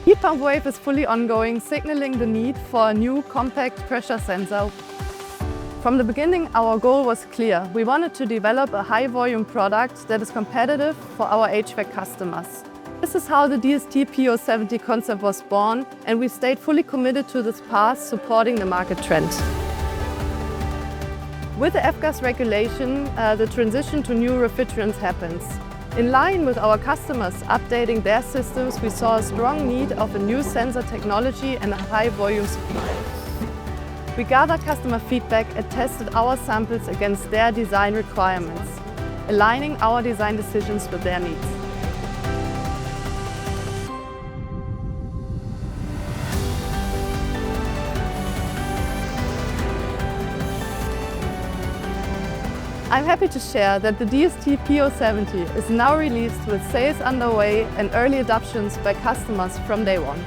Heat pump wave is fully ongoing, signaling the need for a new compact pressure sensor. From the beginning, our goal was clear. We wanted to develop a high-volume product that is competitive for our HVAC customers. This is how the DST P070 concept was born, and we stayed fully committed to this path, supporting the market trend. With the F-gas regulation, the transition to new refrigerants happens. In line with our customers updating their systems, we saw a strong need of a new sensor technology and a high-volume supply. We gathered customer feedback and tested our samples against their design requirements, aligning our design decisions with their needs. I'm happy to share that the DST P070 is now released with sales underway and early adoptions by customers from day one.